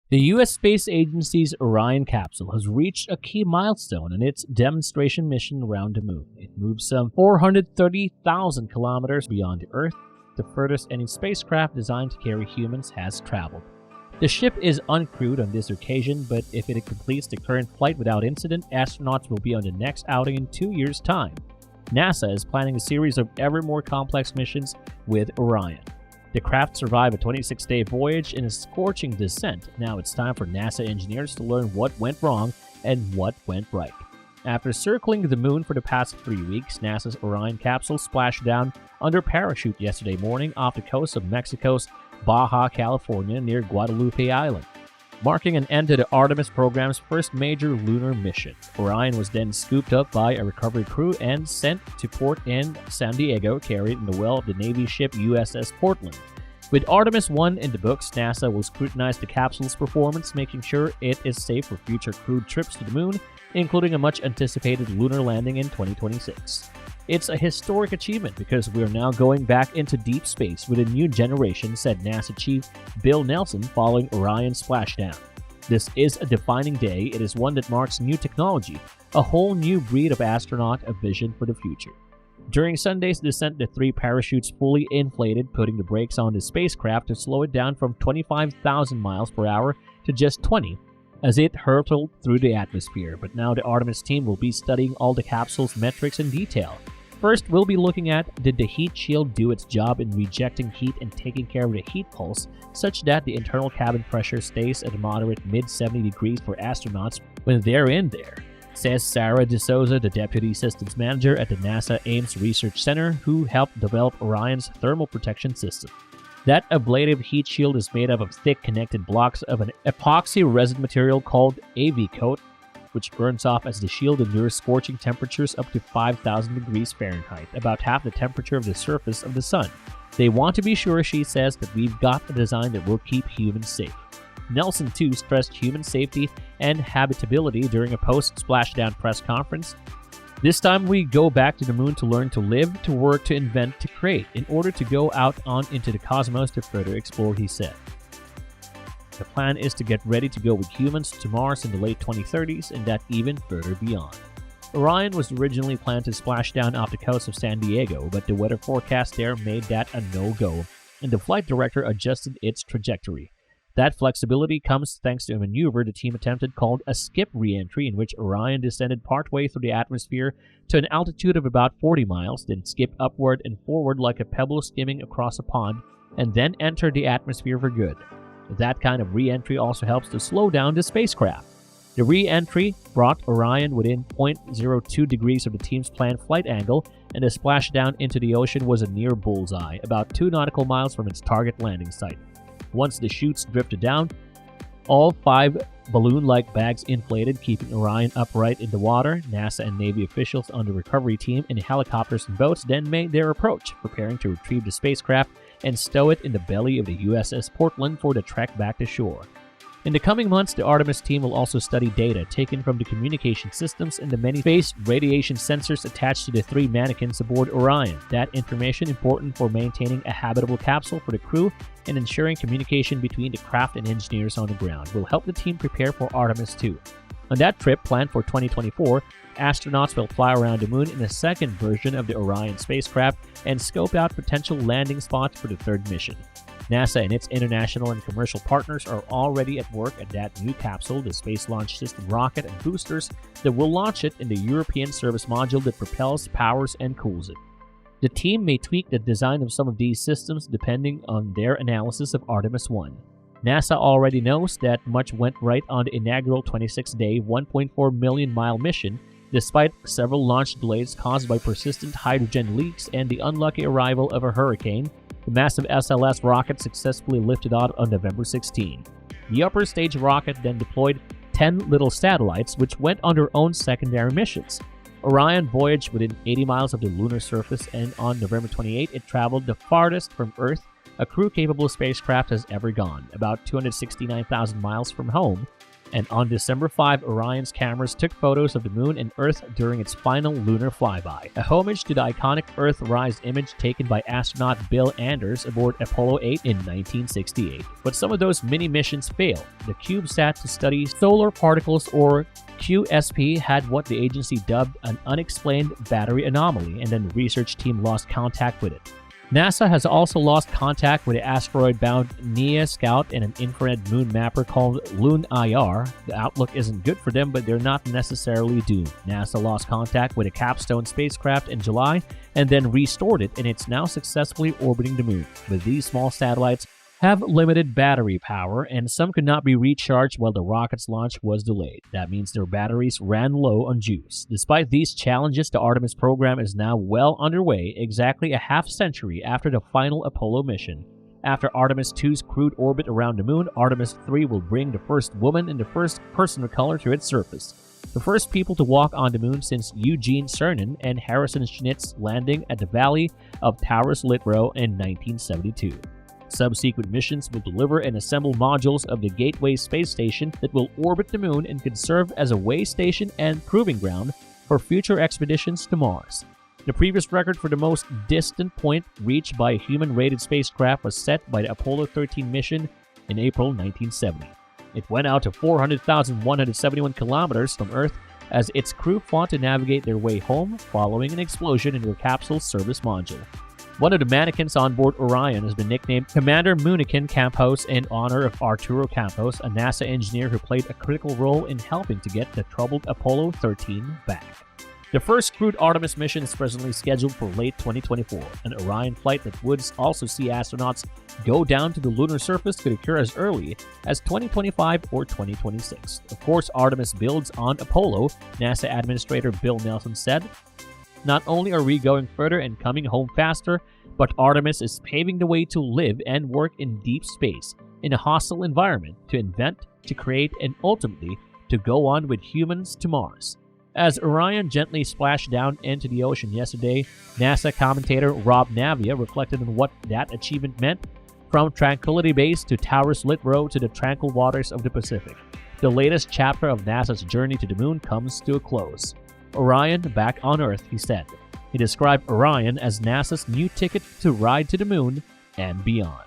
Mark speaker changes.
Speaker 1: The U.S. Space Agency's Orion capsule has reached a key milestone in its demonstration mission around the moon. It moves some 430,000 kilometers beyond the Earth, the furthest any spacecraft designed to carry humans has traveled. The ship is uncrewed on this occasion, but if it completes the current flight without incident, astronauts will be on the next outing in 2 years' time. NASA is planning a series of ever more complex missions with Orion. The craft survived a 26-day voyage in a scorching descent. Now it's time for NASA engineers to learn what went wrong and what went right. After circling the moon for the past 3 weeks, NASA's Orion capsule splashed down under parachute yesterday morning off the coast of Mexico's Baja, California, near Guadalupe Island, marking an end to the Artemis program's first major lunar mission. Orion was then scooped up by a recovery crew and sent to port in San Diego, carried in the well of the Navy ship USS Portland. With Artemis 1 in the books, NASA will scrutinize the capsule's performance, making sure it is safe for future crewed trips to the moon, including a much-anticipated lunar landing in 2026. It's a historic achievement because we are now going back into deep space with a new generation, said NASA Chief Bill Nelson following Orion's splashdown. This is a defining day. It is one that marks new technology, a whole new breed of astronaut, a vision for the future. During Sunday's descent, the 3 parachutes fully inflated, putting the brakes on the spacecraft to slow it down from 25,000 miles per hour to just 20 as it hurtled through the atmosphere. But now the Artemis team will be studying all the capsule's metrics in detail. First, we'll be looking at, did the heat shield do its job in rejecting heat and taking care of the heat pulse such that the internal cabin pressure stays at a moderate mid-70 degrees for astronauts when they're in there, says Sarah DeSouza, the Deputy Systems Manager at the NASA Ames Research Center, who helped develop Orion's thermal protection system. That ablative heat shield is made up of thick connected blocks of an epoxy resin material called AV coat, which burns off as the shield endures scorching temperatures up to 5,000 degrees Fahrenheit, about half the temperature of the surface of the sun. They want to be sure, she says, that we've got a design that will keep humans safe. Nelson, too, stressed human safety and habitability during a post-splashdown press conference. This time we go back to the moon to learn to live, to work, to invent, to create, in order to go out on into the cosmos to further explore, he said. The plan is to get ready to go with humans to Mars in the late 2030s and that even further beyond. Orion was originally planned to splash down off the coast of San Diego, but the weather forecast there made that a no-go, and the flight director adjusted its trajectory. That flexibility comes thanks to a maneuver the team attempted called a skip re-entry, in which Orion descended partway through the atmosphere to an altitude of about 40 miles, then skipped upward and forward like a pebble skimming across a pond, and then entered the atmosphere for good. That kind of re-entry also helps to slow down the spacecraft. The re-entry brought Orion within 0.02 degrees of the team's planned flight angle, and the splashdown into the ocean was a near bullseye, about 2 nautical miles from its target landing site. Once the chutes drifted down, all 5 balloon-like bags inflated, keeping Orion upright in the water. NASA and Navy officials on the recovery team in helicopters and boats then made their approach, preparing to retrieve the spacecraft and stow it in the belly of the USS Portland for the trek back to shore. In the coming months, the Artemis team will also study data taken from the communication systems and the many phased radiation sensors attached to the 3 mannequins aboard Orion. That information, important for maintaining a habitable capsule for the crew and ensuring communication between the craft and engineers on the ground, will help the team prepare for Artemis 2. On that trip, planned for 2024, astronauts will fly around the moon in a second version of the Orion spacecraft and scope out potential landing spots for the 3rd mission. NASA and its international and commercial partners are already at work at that new capsule, the Space Launch System rocket and boosters that will launch it in the European service module that propels, powers, and cools it. The team may tweak the design of some of these systems depending on their analysis of Artemis 1. NASA already knows that much went right on the inaugural 26-day, 1.4 million-mile mission, despite several launch delays caused by persistent hydrogen leaks and the unlucky arrival of a hurricane. The massive SLS rocket successfully lifted out on November 16. The upper stage rocket then deployed 10 little satellites, which went on their own secondary missions. Orion voyaged within 80 miles of the lunar surface, and on November 28, it traveled the farthest from Earth a crew-capable spacecraft has ever gone, about 269,000 miles from home. And on December 5, Orion's cameras took photos of the moon and Earth during its final lunar flyby, a homage to the iconic Earthrise image taken by astronaut Bill Anders aboard Apollo 8 in 1968. But some of those mini missions failed. The CubeSat to study solar particles, or QSP, had what the agency dubbed an unexplained battery anomaly, and then the research team lost contact with it. NASA has also lost contact with the asteroid-bound NEA Scout and an infrared moon mapper called lunar. The outlook isn't good for them, but they're not necessarily doomed. NASA lost contact with a capstone spacecraft in July and then restored it, and it's now successfully orbiting the moon. But these small satellites have limited battery power, and some could not be recharged while the rocket's launch was delayed. That means their batteries ran low on juice. Despite these challenges, the Artemis program is now well underway, exactly a half-century after the final Apollo mission. After Artemis 2's crewed orbit around the moon, Artemis 3 will bring the first woman and the first person of color to its surface. The first people to walk on the moon since Eugene Cernan and Harrison Schmitt's landing at the Valley of Taurus Littrow in 1972. Subsequent missions will deliver and assemble modules of the Gateway space station that will orbit the moon and can serve as a way station and proving ground for future expeditions to Mars. The previous record for the most distant point reached by a human-rated spacecraft was set by the Apollo 13 mission in April 1970. It went out to 400,171 kilometers from Earth as its crew fought to navigate their way home following an explosion in their capsule service module. One of the mannequins on board Orion has been nicknamed Commander Munikin Campos in honor of Arturo Campos, a NASA engineer who played a critical role in helping to get the troubled Apollo 13 back. The first crewed Artemis mission is presently scheduled for late 2024. An Orion flight that would also see astronauts go down to the lunar surface could occur as early as 2025 or 2026. Of course, Artemis builds on Apollo, NASA Administrator Bill Nelson said. Not only are we going further and coming home faster, but Artemis is paving the way to live and work in deep space, in a hostile environment, to invent, to create, and ultimately to go on with humans to Mars. As Orion gently splashed down into the ocean yesterday, NASA commentator Rob Navia reflected on what that achievement meant, from Tranquility Base to Taurus Littrow to the tranquil waters of the Pacific. The latest chapter of NASA's journey to the moon comes to a close. Orion back on Earth, he said. He described Orion as NASA's new ticket to ride to the moon and beyond.